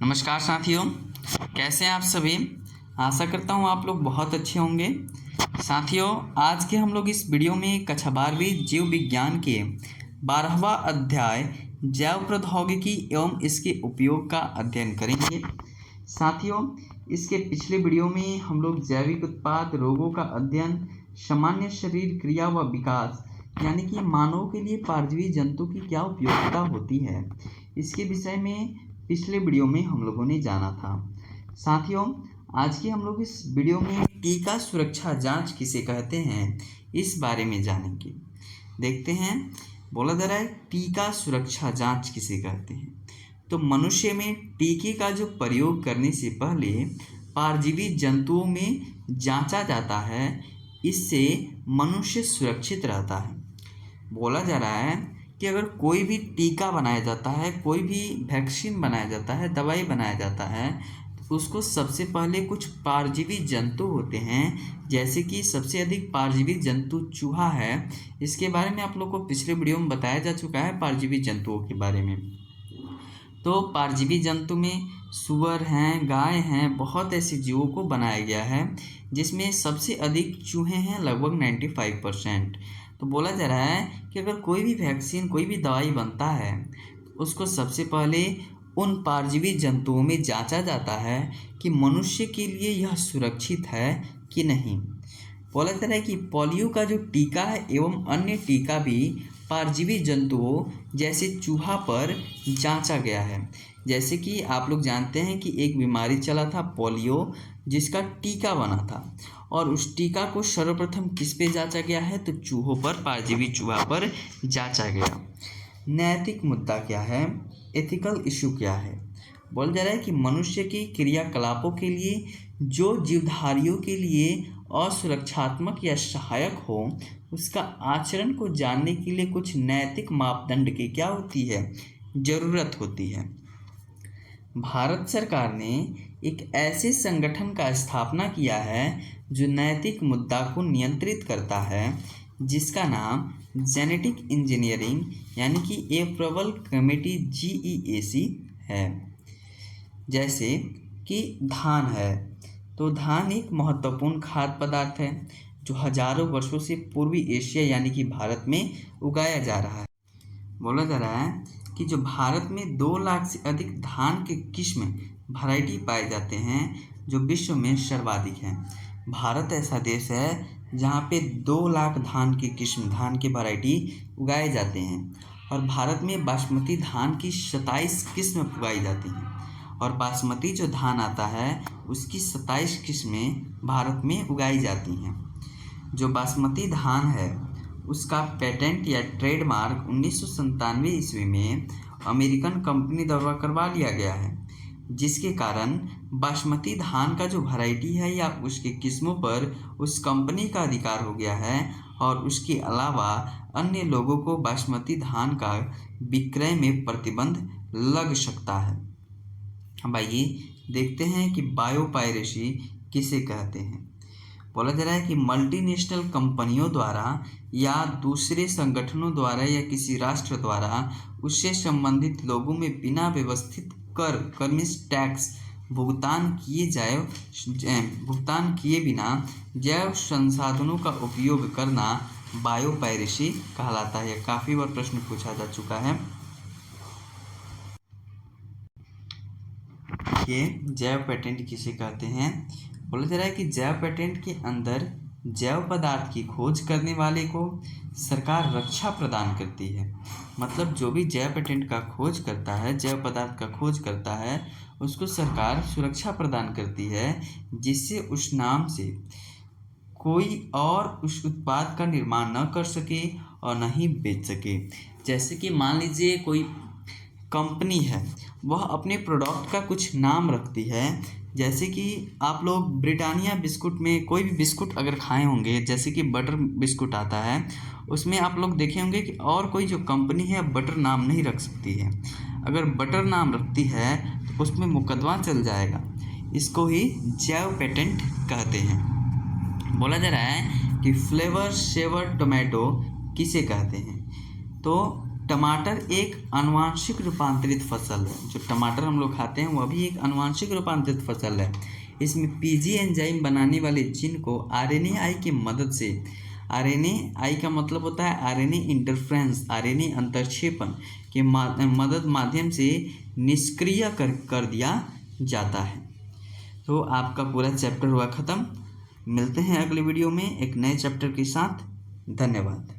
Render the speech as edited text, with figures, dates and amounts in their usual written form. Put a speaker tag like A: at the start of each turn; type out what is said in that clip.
A: नमस्कार साथियों, कैसे हैं आप सभी। आशा करता हूं आप लोग बहुत अच्छे होंगे। साथियों, आज के हम लोग इस वीडियो में कक्षा 12वीं जीव विज्ञान के 12वां अध्याय जैव प्रौद्योगिकी एवं इसके उपयोग का अध्ययन करेंगे। साथियों, इसके पिछले वीडियो में हम लोग जैविक उत्पाद, रोगों का अध्ययन, सामान्य शरीर क्रिया व विकास यानी कि मानव के लिए परजीवी जंतु की क्या उपयोगिता होती है, इसके विषय में पिछले वीडियो में हम लोगों ने जाना था। साथियों, आज की हम लोग इस वीडियो में टीका सुरक्षा जांच किसे कहते हैं इस बारे में जानेंगे। देखते हैं, बोला जा रहा है टीका सुरक्षा जांच किसे कहते हैं। तो मनुष्य में टीके का जो प्रयोग करने से पहले परजीवी जंतुओं में जांचा जाता है, इससे मनुष्य सुरक्षित रहता है। बोला जा रहा है कि अगर कोई भी टीका बनाया जाता है, कोई भी वैक्सीन बनाया जाता है, दवाई बनाया जाता है, तो उसको सबसे पहले कुछ परजीवी जंतु होते हैं, जैसे कि सबसे अधिक परजीवी जंतु चूहा है। इसके बारे में आप लोग को पिछले वीडियो में बताया जा चुका है परजीवी जंतुओं के बारे में। तो परजीवी जंतु में सुअर हैं, गाय हैं, बहुत ऐसे जीवों को बनाया गया है जिसमें सबसे अधिक चूहे हैं, लगभग 95%। तो बोला जा रहा है कि अगर कोई भी वैक्सीन, कोई भी दवाई बनता है, तो उसको सबसे पहले उन परजीवी जंतुओं में जांचा जाता है कि मनुष्य के लिए यह सुरक्षित है कि नहीं। बोला जा रहा है कि पोलियो का जो टीका है एवं अन्य टीका भी परजीवी जंतुओं जैसे चूहा पर जांचा गया है। जैसे कि आप लोग जानते हैं कि एक बीमारी चला था पोलियो, जिसका टीका बना था, और उस टीका को सर्वप्रथम किस पे जांचा गया है, तो चूहों पर, परजीवी चूहा पर जांचा गया। नैतिक मुद्दा क्या है, एथिकल इशू क्या है। बोला जा रहा है कि मनुष्य के क्रियाकलापों के लिए जो जीवधारियों के लिए असुरक्षात्मक या सहायक हो, उसका आचरण को जानने के लिए कुछ नैतिक मापदंड की क्या होती है, जरूरत होती है। भारत सरकार ने एक ऐसे संगठन का स्थापना किया है जो नैतिक मुद्दा को नियंत्रित करता है, जिसका नाम जेनेटिक इंजीनियरिंग यानी कि अप्रूवल कमेटी GEAC है। जैसे कि धान है, तो धान एक महत्वपूर्ण खाद्य पदार्थ है जो हजारों वर्षों से पूर्वी एशिया यानी कि भारत में उगाया जा रहा है। बोला जा रहा है कि जो भारत में 2 लाख से अधिक धान के किस्म वैरायटी पाए जाते हैं, जो विश्व में सर्वाधिक हैं। भारत ऐसा देश है जहाँ पे 2 लाख धान की किस्म, धान की वैरायटी उगाए जाते हैं, और भारत में बासमती धान की 27 किस्म उगाई जाती हैं, और बासमती जो धान आता है उसकी 27 किस्में भारत में उगाई जाती हैं। जो बासमती धान है उसका पेटेंट या ट्रेडमार्क 1997 ईस्वी में अमेरिकन कंपनी द्वारा करवा लिया गया है, जिसके कारण बासमती धान का जो वैरायटी है या उसके किस्मों पर उस कंपनी का अधिकार हो गया है, और उसके अलावा अन्य लोगों को बासमती धान का विक्रय में प्रतिबंध लग सकता है। अब आइए देखते हैं कि बायोपायरेसी किसे कहते हैं। बोला जा रहा है कि मल्टीनेशनल कंपनियों द्वारा या दूसरे संगठनों द्वारा या किसी राष्ट्र द्वारा उससे संबंधित लोगों में बिना व्यवस्थित कर मीन्स टैक्स भुगतान किए बिना जैव संसाधनों का उपयोग करना बायोपायरेसी कहलाता है। काफ़ी बार प्रश्न पूछा जा चुका है। ये जैव पेटेंट किसे कहते हैं। बोला जा रहा है कि जैव पेटेंट के अंदर जैव पदार्थ की खोज करने वाले को सरकार रक्षा प्रदान करती है। मतलब जो भी जैव पेटेंट का खोज करता है, जैव पदार्थ का खोज करता है, उसको सरकार सुरक्षा प्रदान करती है, जिससे उस नाम से कोई और उस उत्पाद का निर्माण न कर सके और न ही बेच सके। जैसे कि मान लीजिए कोई कंपनी है, वह अपने प्रोडक्ट का कुछ नाम रखती है। जैसे कि आप लोग ब्रिटानिया बिस्कुट में कोई भी बिस्कुट अगर खाए होंगे, जैसे कि बटर बिस्कुट आता है, उसमें आप लोग देखे होंगे कि और कोई जो कंपनी है बटर नाम नहीं रख सकती है। अगर बटर नाम रखती है तो उसमें मुकदमा चल जाएगा। इसको ही जैव पेटेंट कहते हैं। बोला जा रहा है कि फ्लेवर सेवर टोमेटो किसे कहते हैं। तो टमाटर एक आनुवांशिक रूपांतरित फसल है। जो टमाटर हम लोग खाते हैं वह भी एक आनुवांशिक रूपांतरित फसल है। इसमें पीजी एंजाइम बनाने वाले जीन को आरएनएआई की मदद से, आरएनएआई का मतलब होता है आरएनए इंटरफ्रेंस, आरएनए अंतरक्षेपण के मदद माध्यम से निष्क्रिय कर दिया जाता है। तो आपका पूरा चैप्टर हुआ ख़त्म। मिलते हैं अगले वीडियो में एक नए चैप्टर के साथ। धन्यवाद।